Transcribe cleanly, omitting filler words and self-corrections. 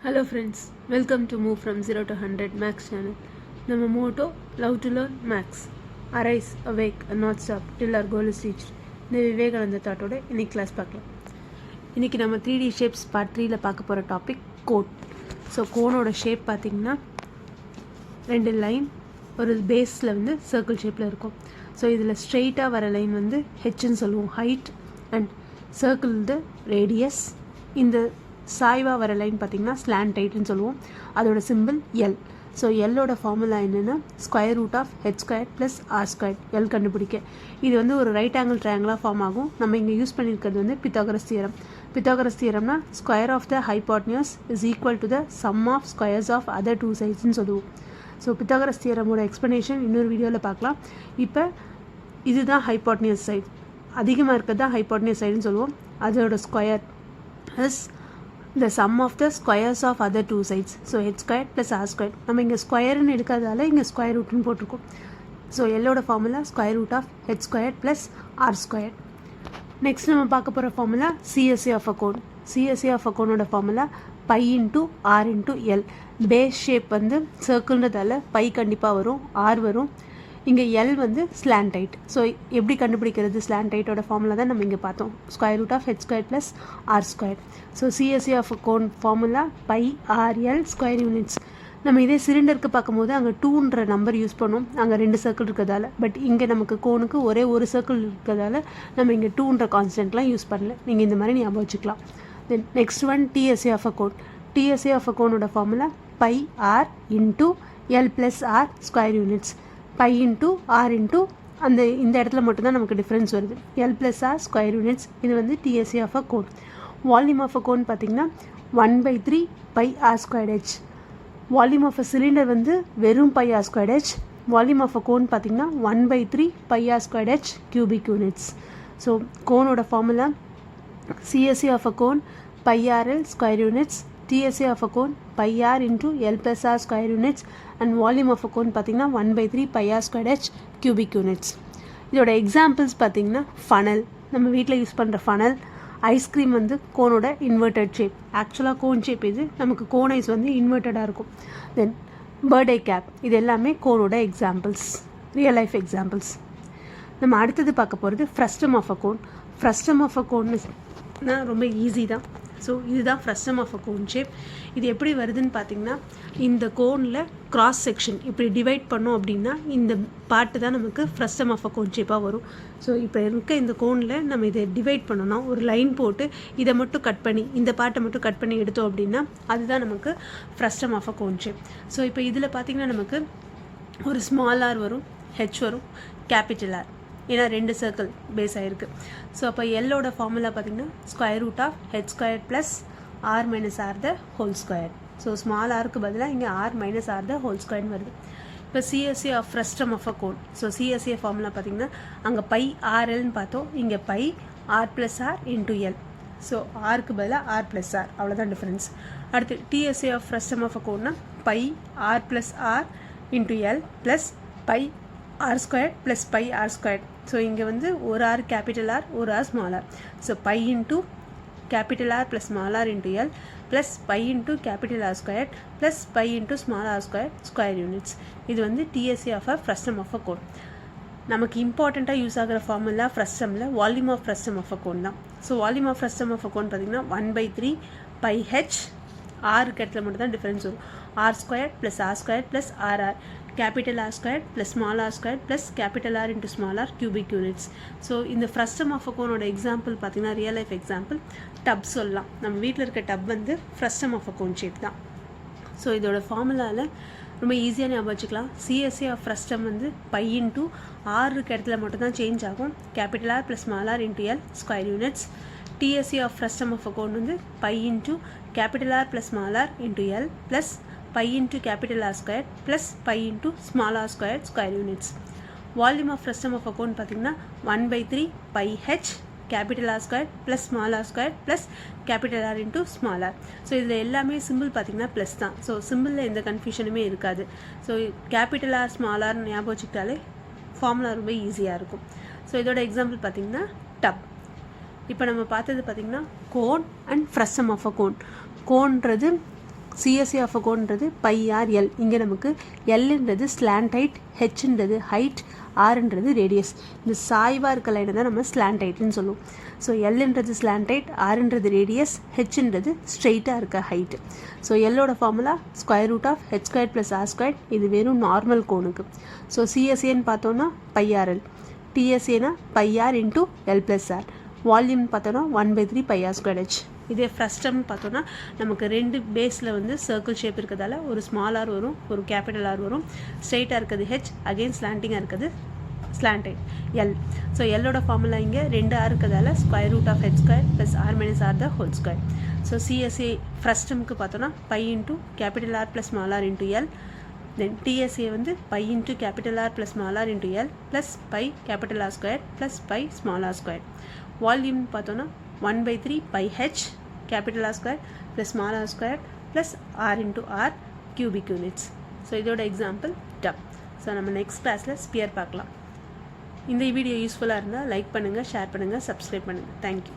Hello friends, welcome to Move from 0 to 100 Max channel. நம்ம motto love to learn Max. Arise, awake and not stop till our goal is reached. இந்த விவேகானந்த தாட்டோட இன்னைக்கு class பார்க்கலாம். இன்னைக்கு நம்ம 3D shapes part 3ல பார்க்க போகிற topic cone. So கோனோட shape பார்த்திங்கன்னா 2 line ஒரு பேஸில் வந்து சர்க்கிள் ஷேப்பில் இருக்கும். ஸோ இதில் ஸ்ட்ரெயிட்டாக வர லைன் வந்து ஹெச்ன்னு சொல்லுவோம், ஹைட், அண்ட் சர்க்கிள் வந்து ரேடியஸ். இந்த சாய்வாக வர லைன் பார்த்திங்கன்னா ஸ்லாண்ட் டைட்னு சொல்லுவோம், அதோட சிம்பிள் எல். ஸோ எல்லோட ஃபார்முலா என்னென்னா square root of H square plus R square, L கண்டுபிடிக்க. இது வந்து ஒரு ரைட் ஆங்கிள் ட்ரையாங்கிளாக ஃபார்ம் ஆகும். நம்ம இங்கே யூஸ் பண்ணியிருக்கிறது வந்து பித்தாகரஸ் தியரம். பித்தாகரஸ் தியரம்னா square of the hypotenuse is equal to the sum of squares of other two சைட்ஸ்ன்னு சொல்லுவோம். ஸோ பித்தாகரஸ் தியரமோட எக்ஸ்ப்ளனேஷன் இன்னொரு வீடியோவில் பார்க்கலாம். இப்போ இதுதான் ஹைபாட்னியஸ் சைடு, அதிகமாக இருக்கிறது தான் ஹைபாட்னியஸ் சைடுன்னு சொல்லுவோம். அதோட square is the sum of the squares of other two sides. So h squared plus r squared. நம்ம இங்கே ஸ்கொயர்னு எடுக்காதால இங்கே ஸ்கொயர் ரூட்னு போட்டிருக்கோம். ஸோ எல்லோட formula square root of H square plus R square. Next நம்ம பார்க்க போகிற formula CSA of a cone. CSA of a கோனோட formula pi into R into L. Base shape வந்து சர்க்கிள்ன்றதால பை கண்டிப்பாக வரும், ஆர் வரும். இங்கே எல் வந்து ஸ்லாண்ட் ஹைட். ஸோ எப்படி கண்டுபிடிக்கிறது? ஸ்லாண்ட் ஹைட்டோட ஃபார்முலா தான் நம்ம இங்கே பார்த்தோம், square root of H square plus R square. So CSA of cone formula pi RL square units. நம்ம இதே சிலிண்டருக்கு பார்க்கும்போது அங்கே 2ன்ற நம்பர் யூஸ் பண்ணோம், அங்கே 2 சர்க்கிள் இருக்கிறதால. பட் இங்கே நமக்கு கோனுக்கு ஒரே ஒரு சர்க்கிள் இருக்கிறதால நம்ம இங்கே 2ன்ற கான்ஸ்டன்ட்லாம் யூஸ் பண்ணல. நீங்கள் இந்த மாதிரி ஞாபகம் வச்சுக்கலாம். Then next one TSA of a cone. TSA of a கோனோட formula pi R into L plus R square units. Pi into R into இந்த இடத்துல மட்டும்தான் நமக்கு டிஃப்ரென்ஸ் வருது, L plus R square units. இது வந்து TSA of a cone. Volume of a cone பார்த்திங்கன்னா 1/3 pi R square H. Volume of a cylinder வந்து வெறும் pi R square H. Volume of a cone பார்த்திங்கன்னா 1/3 pi R square H cubic units. So கோனோட formula CSA of a cone pi RL square units, TSA of a cone pi r into L plus r square units, and volume of a cone பார்த்திங்கன்னா 1/3 pi r squared h cubic units. இதோட examples பார்த்திங்கன்னா funnel, நம்ம வீட்டில் use பண்ணுற funnel. Ice cream வந்து கோனோட inverted shape, ஆக்சுவலாக cone shape இது, நமக்கு கோன் ஐஸ் வந்து இன்வெர்டடாக இருக்கும். தென் பர்த்டே கேப், இது எல்லாமே கோனோட எக்ஸாம்பிள்ஸ், ரியல் லைஃப் எக்ஸாம்பிள்ஸ். நம்ம அடுத்தது பார்க்க போகிறது frustum of a cone. Frustum of a கோன்னா ரொம்ப ஈஸி தான். ஸோ இதுதான் frustum of a cone shape. இது எப்படி வருதுன்னு பார்த்திங்கன்னா, இந்த கோனில் கிராஸ் செக்ஷன் இப்படி டிவைட் பண்ணோம் அப்படின்னா இந்த பார்ட்டு தான் நமக்கு ஃப்ரஸ்டம் ஆஃப் அ கோன் ஷேப்பாக வரும். ஸோ இப்போ இருக்க இந்த கோனில் நம்ம இதை டிவைட் பண்ணோன்னா ஒரு லைன் போட்டு இதை மட்டும் கட் பண்ணி இந்த பார்ட்டை மட்டும் கட் பண்ணி எடுத்தோம் அப்படின்னா அதுதான் நமக்கு frustum of a cone shape. So இப்போ இதில் பார்த்திங்கன்னா நமக்கு ஒரு ஸ்மால் ஆர் வரும், ஹெச் வரும், கேபிட்டல் ஆர், ஏன்னா 2 சர்க்கிள் பேஸ் ஆகிருக்கு. ஸோ அப்போ எல்லோட ஃபார்முலா பார்த்திங்கன்னா square root of H square plus R minus R the whole square. So small ஆருக்கு பதிலாக இங்கே R minus R the whole ஸ்கொயர்னு வருது. இப்போ CSA of frustum of a cone. So CSA formula பார்த்திங்கன்னா அங்கே பை ஆர்எல்னு பார்த்தோம், இங்கே pi R plus R into L. So ஆருக்கு பதிலாக ஆர் ப்ளஸ் ஆர், அவ்வளோதான் டிஃப்ரென்ஸ். அடுத்து TSA of frustum of a கோன்னா pi R plus R into L plus pi R square plus pi R square. So இங்கே வந்து ஒரு R capital R, ஒரு R small R. So pi into capital R plus small R into L plus pi into capital R square plus pi into small R square square units. இது வந்து TSA of a frustum of a cone. நமக்கு இம்பார்ட்டண்ட்டாக use ஆகிற formula ஃப்ரஸ்டமில் volume of frustum of a cone தான். So volume of frustum of a cone பார்த்திங்கன்னா 1/3 pi H, ஆருக்கு இடத்துல மட்டும் தான் டிஃப்ரென்ஸ் வரும், R square plus R square plus R R, capital R squared plus small r squared plus capital R into small r cubic units. So இந்த frustum of a கோனோட example பார்த்திங்கன்னா real life example tub சொல்லலாம். நம்ம வீட்டில் இருக்க tub வந்து frustum of a cone shape தான். So இதோட ஃபார்முலாவில் ரொம்ப ஈஸியாக ஞாபகம் வச்சுக்கலாம். சிஎஸ்ஏ ஆஃப் ஃப்ரஸ்டம் வந்து பை இன்ட்டு ஆர் இருக்க இடத்துல மட்டும் தான் சேஞ்ச் ஆகும், capital R plus small R into L square units. TSA of frustum of a cone வந்து pi into capital R plus small R into L plus pi into capital R square plus pi into small r square square units. Volume of frustum of a cone பார்த்திங்கன்னா 1/3 pi h capital R square plus small r square plus capital R into small r. So இதில் எல்லாமே simple பார்த்திங்கன்னா plus தான். So சிம்பிளில் எந்த கன்ஃபியூஷனுமே இருக்காது. So capital R small R ஞாபகம் வச்சுக்கிட்டாலே ஃபார்முலா ரொம்ப ஈஸியாக இருக்கும். ஸோ இதோட எக்ஸாம்பிள் பார்த்திங்கன்னா டப். இப்போ நம்ம பார்த்தது பார்த்திங்கன்னா cone and frustum of a cone. கோன்றது சிஎஸ்ஏ ஆஃப் அ கோன்றது பை ஆர் எல். இங்கே நமக்கு எல்ன்றது ஸ்லாண்ட் ஹைட், ஹெச்ன்றது ஹைட், ஆர்ன்றது ரேடியஸ். இந்த சாய்வாக இருக்க லைனை தான் நம்ம ஸ்லாண்ட் ஹைட்னு சொல்லுவோம். ஸோ எல்ன்றது ஸ்லாண்ட் ஹைட், ஆர்ன்றது ரேடியஸ், ஹெச்ன்றது ஸ்ட்ரெயிட்டாக இருக்க ஹைட்டு. ஸோ எல்லோட formula square root of H square plus R square. இது வெறும் நார்மல் கோனுக்கு. ஸோ சிஎஸ்ஏன்னு பார்த்தோன்னா பைஆர்எல், டிஎஸ்ஏனா pi R into L plus R. Volume பார்த்தோன்னா 1/3 பைஆர் ஸ்கொயர் ஹெச். இதே ஃபஸ்ட் பார்த்தோன்னா நமக்கு ரெண்டு பேஸில் வந்து சர்க்கிள் ஷேப் இருக்கிறதால ஒரு ஸ்மால் ஆர் வரும், ஒரு கேபிட்டல் ஆர் வரும். ஸ்ட்ரெயிட்டாக இருக்கிறது ஹெச், அகெயின் ஸ்லாண்டிங்காக இருக்கிறது ஸ்லாண்ட் எல். ஸோ எல்லோட ஃபார்முலா இங்கே 2 ஆர் இருக்கிறதால square root of H square plus R minus R the whole square. So CSA first டேர்முக்கு பார்த்தோன்னா pi into capital R plus small R into L. Then TSA வந்து pi into capital R plus small R into L plus pi capital R square plus pi small R square. Volume பார்த்தோன்னா 1/3 pi H capital R square plus small R square plus R into R cubic units. So இதோட example டம். So நம்ம next கிளாஸில் sphere பார்க்கலாம். இந்த video யூஸ்ஃபுல்லாக இருந்தால் like பண்ணுங்கள், ஷேர் பண்ணுங்கள், சப்ஸ்கிரைப் பண்ணுங்கள். தேங்க்யூ.